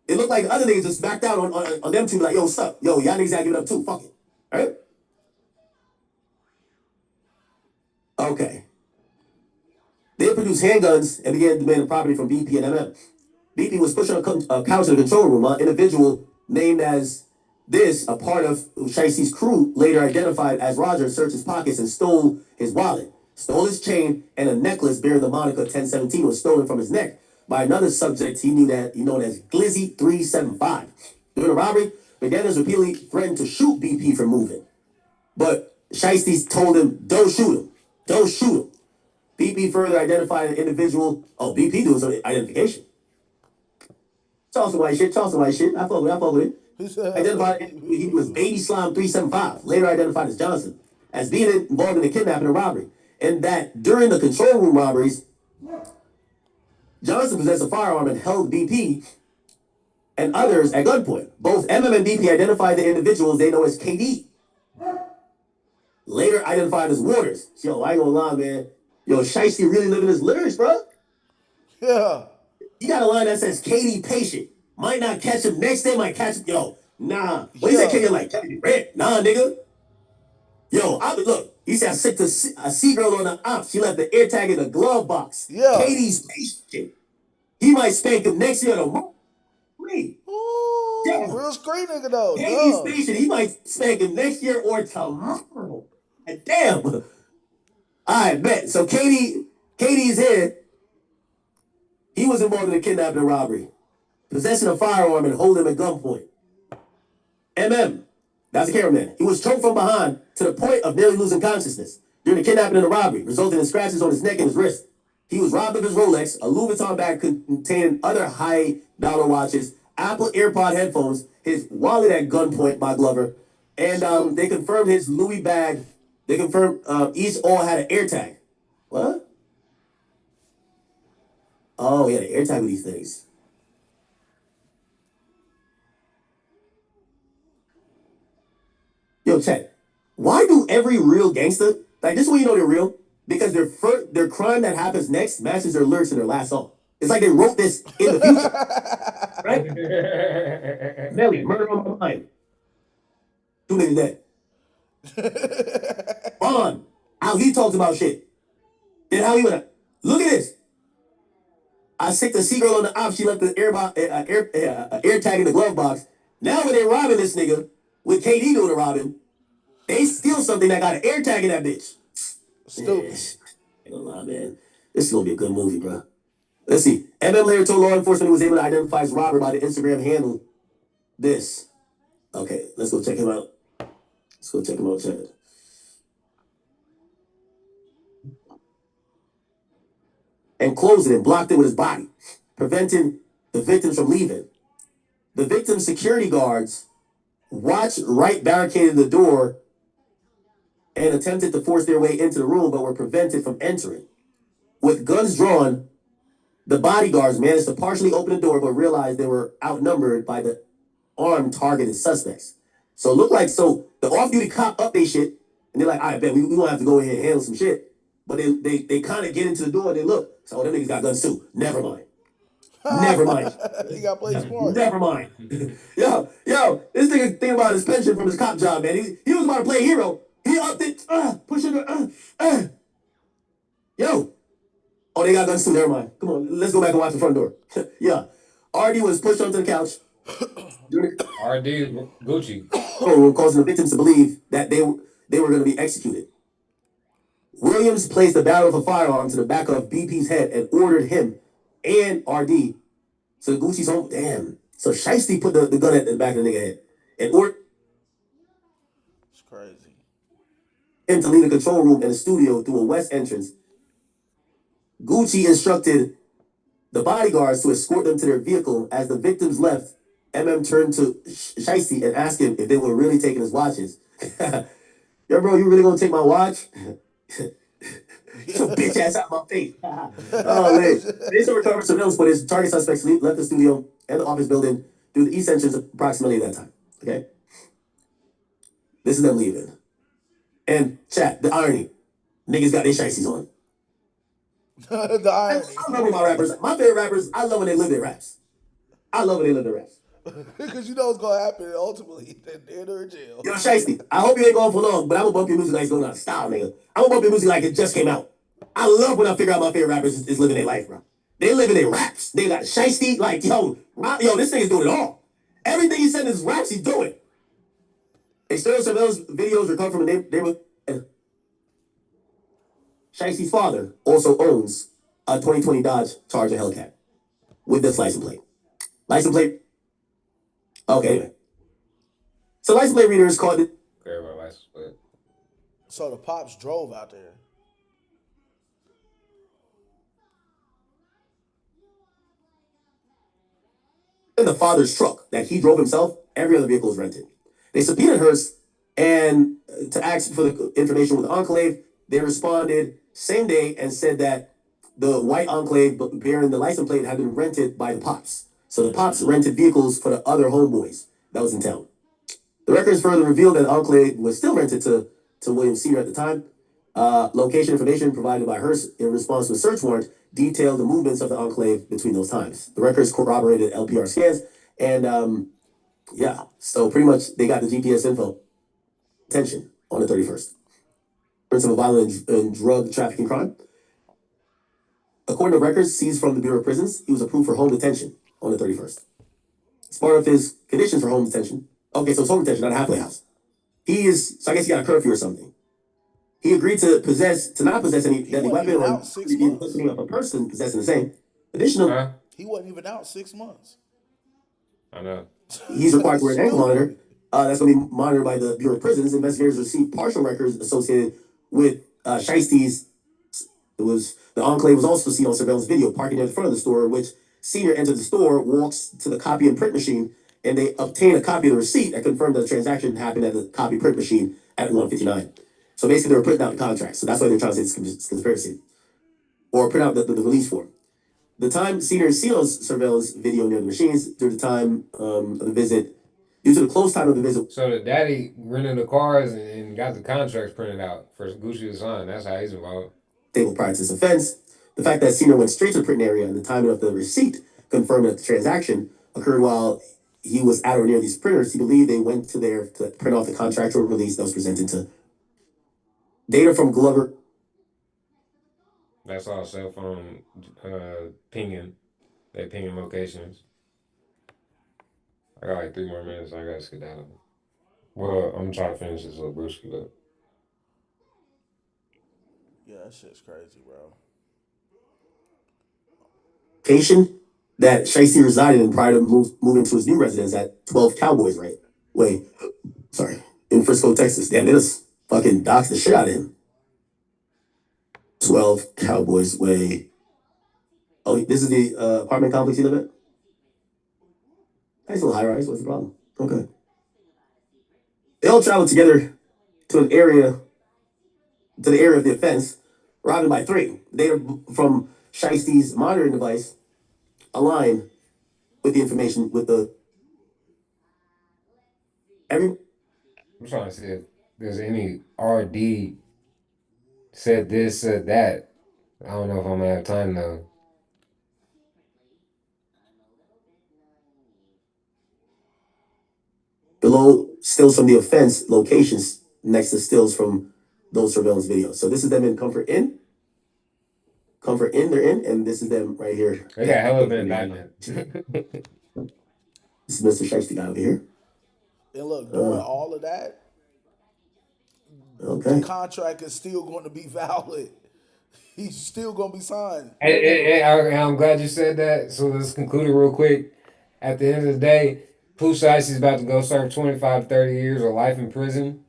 it looked like the other niggas just backed out on them two, like, yo, what's up? Yo, y'all niggas gotta give it up too. Fuck it. All right? Okay. They produced handguns and began demanding property from BP and MM. BP was pushed on a couch in the control room. An individual named as this, a part of Shiesty's crew, later identified as Roger, searched his pockets and stole his wallet, stole his chain, and a necklace bearing the moniker 1017 was stolen from his neck by another subject he known as Glizzy 375. During the robbery, McDaniels repeatedly threatened to shoot BP for moving. But Shiesty told him, don't shoot him. Don't shoot him. BP further identified an individual. Oh, BP doing some identification. Talk some white shit. I fuck with it. Identified he was Baby Slime 375, later identified as Johnson, as being involved in the kidnapping and robbery. And that during the control room robberies, Johnson possessed a firearm and held BP and others at gunpoint. Both MM and BP identified the individuals they know as KD, later identified as Waters. Yo, I ain't gonna lie, man. Yo, Shiesty really living his lyrics, bro. Yeah. You got a line that says KD patient. Might not catch him. Next day might catch him. Yo, nah. What is that KD like? Red. Nah, nigga. Yo, look. He said I sicked a C-girl on the ops. She left the air tag in the glove box. Yeah. KD's patient. He might spank him next year tomorrow. Wait. Ooh, real screen nigga though. KD's patient. He might spank him next year or tomorrow. And damn. All right, bet. So KD's here. He was involved in the kidnapping and robbery, possessing a firearm and holding him at gunpoint. MM, that's the cameraman. He was choked from behind to the point of nearly losing consciousness during the kidnapping and the robbery, resulting in scratches on his neck and his wrist. He was robbed of his Rolex, a Louis Vuitton bag containing other high-dollar watches, Apple AirPod headphones, his wallet at gunpoint by Glover, and they confirmed his Louis bag. They confirmed each all had an air tag. What? Oh, yeah, the air tag with these things. Yo, check. Why do every real gangster, like this is when you know they're real? Because their crime that happens next matches their lyrics in their last song. It's like they wrote this in the future. Right? Nelly, murder on my mind. 2 niggas dead. Vaughn, how he talks about shit. Then how he went, look at this. I sicked a C-girl on the op. She left the air tag in the glove box. Now when they robbing this nigga, with KD doing the robbing, they steal something that got an air tag in that bitch. Stupid. Ain't gonna lie, man. This is gonna be a good movie, bro. Let's see. MM later told law enforcement he was able to identify his robber by the Instagram handle. This. Okay, let's go check him out. Check it. And closed it and blocked it with his body, preventing the victims from leaving. The victim's security guards watched Wright barricaded the door and attempted to force their way into the room, but were prevented from entering. With guns drawn, the bodyguards managed to partially open the door, but realized they were outnumbered by the armed targeted suspects. So it looked like the off-duty cop up they shit, and they're like, I bet we gonna have to go ahead and handle some shit. But they kind of get into the door and they look. So them niggas got guns too. Never mind. Never mind. He got play smart. Never mind. yo, this nigga thinking about his pension from his cop job, man. He was about to play hero. He upped it, pushing the, Yo. Oh, they got guns too. Never mind. Come on, let's go back and watch the front door. Yeah. RD was pushed onto the couch. RD Gucci. Causing the victims to believe that they were going to be executed. Williams placed the barrel of a firearm to the back of BP's head and ordered him and RD to Gucci's home. Damn. So Shiesty put the gun at the back of the nigga head and ordered It's crazy. him to leave the control room and the studio through a west entrance. Gucci instructed the bodyguards to escort them to their vehicle. As the victims left, MM turned to Shiesty and asked him if they were really taking his watches. Yo, bro, you really gonna take my watch? Your bitch ass out my face. Oh, man. They still recovered surveillance footage. Target suspects left the studio and the office building through the east entrance approximately at that time. Okay? This is them leaving. And chat, the irony. Niggas got their shiesties on. The irony. I love my rappers. My favorite rappers, I love when they live their raps. I love when they live their raps. Because you know what's going to happen ultimately. They're in jail. Yo, Shiesty, I hope you ain't going for long, but I'm going to bump your music like it's going out of style, nigga. I'm going to bump your music like it just came out. I love when I figure out my favorite rappers is living their life, bro. They living their raps. They got Shiesty, like, yo, this nigga's doing it all. Everything he said in his raps, he's doing. External surveillance videos recovered from a neighborhood. Shiesty's father also owns a 2020 Dodge Charger Hellcat with this license plate. License plate. Okay, anyway. So license plate readers called it. Care about license plate. So the pops drove out there. In the father's truck that he drove himself, every other vehicle was rented. They subpoenaed Hearst and to ask for the information with the Enclave. They responded same day and said that the white Enclave bearing the license plate had been rented by the pops. So the pops rented vehicles for the other homeboys that was in town. The records further revealed that the Enclave was still rented to William Sr. at the time. Location information provided by Hearst in response to a search warrant detailed the movements of the Enclave between those times. The records corroborated LPR scans, and so pretty much they got the GPS info. Attention on the 31st. Of a violent and drug trafficking crime. According to records seized from the Bureau of Prisons, he was approved for home detention on the 31st. As part of his conditions for home detention, okay, so it's home detention, not a halfway house. So I guess he got a curfew or something. He agreed to not possess any deadly weapon or custody of a person possessing the same. Additional, he wasn't even out 6 months. I know. He's required to wear an ankle monitor. That's going to be monitored by the Bureau of Prisons. Investigators received partial records associated with Shiesty's. The Enclave was also seen on surveillance video parking near the front of the store, which Senior entered the store, walks to the copy and print machine, and they obtain a copy of the receipt that confirmed that the transaction happened at the copy print machine at 159. So basically, they were printing out the contract. So that's why they're trying to say it's conspiracy. Or print out the release form. The time Senior seen on surveillance video near the machines during the time of the visit, due to the close time of the visit. So the daddy rented the cars and got the contracts printed out for Gucci to sign. That's how he's involved. Stable prior to this offense. The fact that Senior went straight to the print area and the timing of the receipt confirmed that the transaction occurred while he was at or near these printers. He believed they went to there to print off the contractual release that was presented to. Data from Glover. That's all cell phone pinging. They pinging locations. I got like 3 more minutes. I gotta skedaddle. Well, I'm trying to finish this little brewski up. Yeah, that shit's crazy, bro. Location that Shiesty resided in prior to moving to his new residence at 12 Cowboys, right? In Frisco, Texas. Damn, they just fucking doxed the shit out of him. 12 Cowboys Way. Oh, this is the apartment complex you live in? Nice little high rise. What's the problem? Okay. They all traveled together to the area of the offense, robbing by 3. Data from Shiesty's monitoring device align with the information with the every. I'm trying to see if there's any RD said this, said that. I don't know if I'm gonna have time though. Below stills from the offense locations next to stills from those surveillance videos. So this is them in Comfort Inn. Comfort Inn, they're in, and this is them right here. They got hell of an indictment. This is Mr. Shiesty guy over here. And look, doing all of that, Okay. the contract is still going to be valid. He's still going to be signed. I'm glad you said that. So let's conclude it real quick. At the end of the day, Pooh Shiesty's about to go serve 25 to 30 years of life in prison,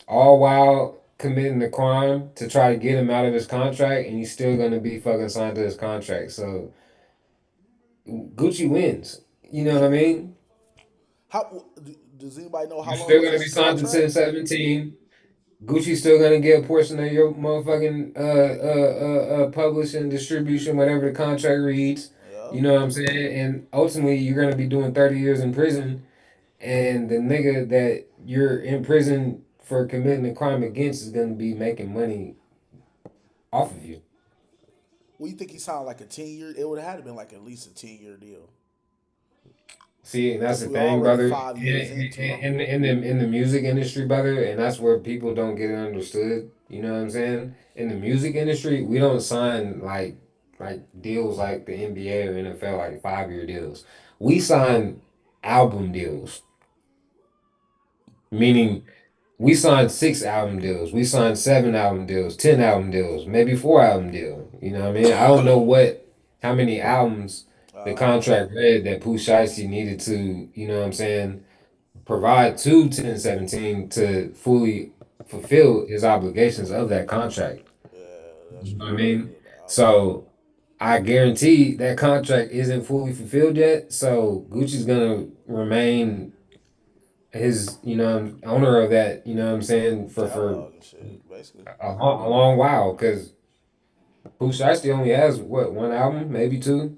all while committing a crime to try to get him out of his contract, and he's still going to be fucking signed to his contract. So Gucci wins. You know what I mean? How does anybody know how You're long still is going to be his signed to contract? 1017. Gucci's still gonna get a portion of your motherfucking publishing, distribution, whatever the contract reads. Yeah. You know what I'm saying? And ultimately, you're gonna be doing 30 years in prison, and the nigga that you're in prison for committing a crime against is gonna be making money off of you. Well, you think he signed like a 10-year? It would have had to been like at least a 10-year deal. See, and that's the Because we're thing, already brother. 5 years into it. In the music industry, brother, and that's where people don't get it understood. You know what I'm saying? In the music industry, we don't sign like deals like the NBA or NFL, like 5-year deals. We sign album deals, meaning we signed 6 album deals, we signed 7 album deals, 10 album deals, maybe 4 album deal. You know what I mean? I don't know how many albums the contract read that Pooh Shiesty needed to, you know what I'm saying, provide to 1017 to fully fulfill his obligations of that contract. Yeah, that's You know true. what I mean? So I guarantee that contract isn't fully fulfilled yet. So Gucci's gonna remain his, owner of that, you know what I'm saying, for Catalog and shit, basically. a long while. Because Pooh Shiesty only has what, 1 album, maybe 2.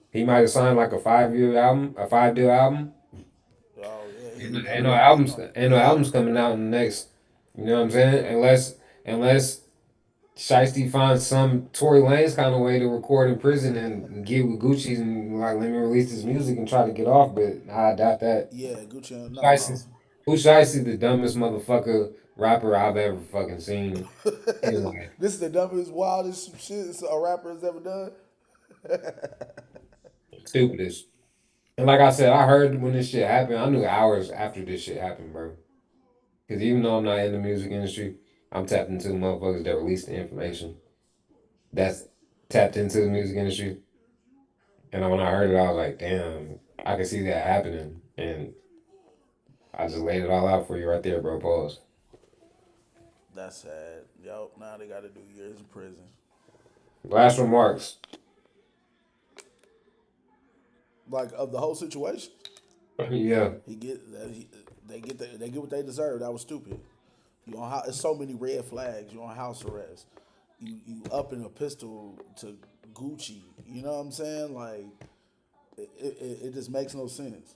He might have signed like a 5-year album, a 5-deal album. Oh yeah, Ain't he no, never ain't no did. albums, ain't no albums coming out in the next. You know what I'm saying? Unless Shiesty finds some Tory Lanez kind of way to record in prison and get with Gucci and like let me release this music and try to get off, but I doubt that. Yeah, Gucci. No. Shiesty's Who Shiesty the dumbest motherfucker rapper I've ever fucking seen in life. This is the dumbest, wildest shit a rapper has ever done. Stupidest. And like I said, I heard when this shit happened. I knew hours after this shit happened, bro. Because even though I'm not in the music industry, I'm tapped into the motherfuckers that release the information. That's tapped into the music industry. And when I heard it, I was like, damn, I can see that happening. And I just laid it all out for you right there, bro. Pause. That's sad. Yo, now they got to do years in prison. Last remarks. Like of the whole situation, Yeah. they get what they deserve. That was stupid. You on there's so many red flags. You on house arrest. You up in a pistol to Gucci. You know what I'm saying? Like it just makes no sense.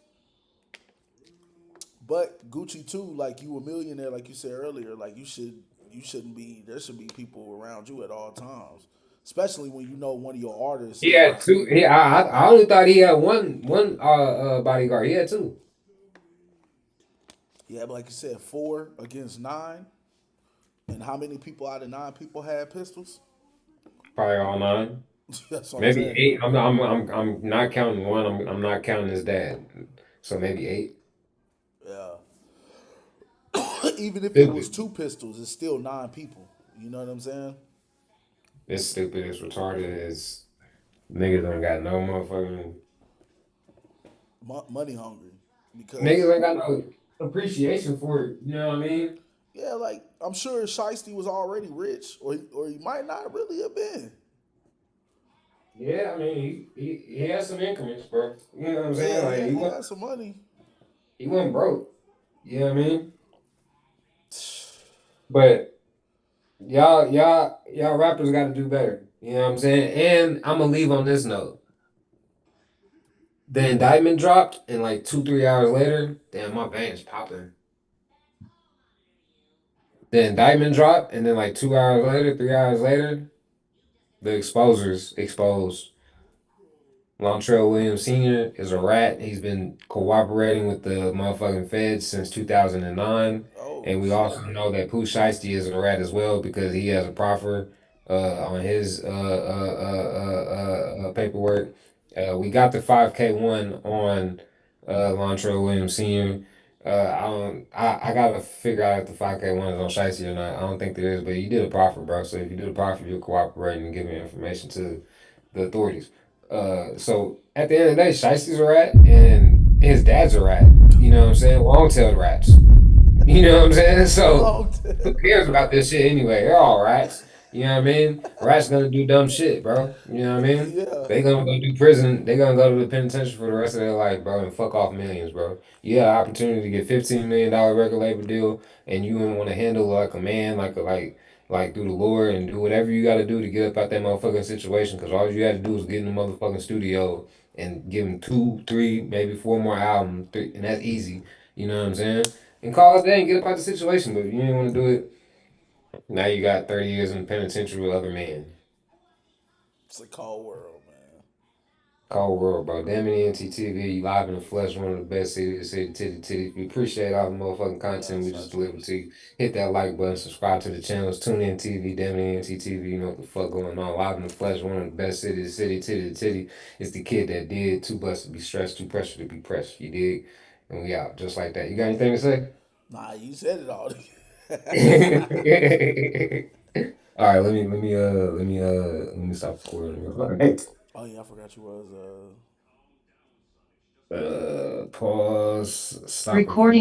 But Gucci too, like you a millionaire, like you said earlier, like you shouldn't be. There should be people around you at all times, especially when you know one of your artists He had is. two. I only thought he had one bodyguard. He had two. Yeah, but like you said, 4 against 9, and how many people out of 9 people had pistols? Probably all 9. That's what I'm Maybe saying. 8. I'm not counting one. I'm not counting his dad. So maybe 8. Yeah. Even if it was Stupid. 2 pistols, it's still 9 people. You know what I'm saying? It's stupid. It's retarded. It's niggas don't got no motherfucking Money hungry, because niggas ain't got no appreciation for it. You know what I mean? yeah, like I'm sure Shiesty was already rich, or he might not really have been. Yeah, I mean, he has some increments, bro. You know what I'm Yeah, saying? Like he had some money. he wasn't broke. You know what I mean? But y'all rappers got to do better. You know what I'm saying? And I'm gonna leave on this note. The indictment dropped, and like 2, 3 hours later, damn, my veins popping. The indictment dropped, and then like 2 hours later, 3 hours later, the exposers exposed. Lontrell Williams Sr. is a rat. He's been cooperating with the motherfucking feds since 2009. Oh And we also shit. know that Pooh Shiesty is a rat as well because he has a proffer on his paperwork. We got the 5K one on Lontrell Williams Sr. I gotta figure out if the 5K one is on Shiesty or not. I don't think there is, but you did a proffer, bro. So if you did a proffer, you're cooperating and giving information to the authorities. So at the end of the day, Shiesty's a rat and his dad's a rat. You know what I'm saying? Long-tailed rats. You know what I'm saying? So Long who tail. cares about this shit anyway? They're all rats. You know what I mean? Rats gonna do dumb shit, bro. You know what I mean? Yeah. They gonna go do prison. They gonna go to the penitentiary for the rest of their life, bro, and fuck off millions, bro. You had an opportunity to get $15 million record label deal, and you didn't want to handle like a man, like through the Lord and do whatever you got to do to get up out that motherfucking situation. Because all you had to do was get in the motherfucking studio and give him 2, 3, maybe 4 more albums, and that's easy. You know what I'm saying? And call it a day and get up out the situation. But if you didn't want to do it, now you got 30 years in the penitentiary with other men. It's a cold world, man. Cold world, bro. Damn it, NTTV, live in the flesh, one of the best cities, titty. If you appreciate all the motherfucking content we That's just not true. delivered to you, hit that like button, subscribe to the channels, tune in TV, damn it, NTTV, you know what the fuck going on. Live in the flesh, one of the best cities, titty. It's the kid that did too blessed to be stressed, too pressure to be pressed. You dig? And we out just like that. You got anything to say? Nah, you said it all. All right, let me stop recording real All quick. right. Oh yeah, I forgot you was Pause. Stop Recording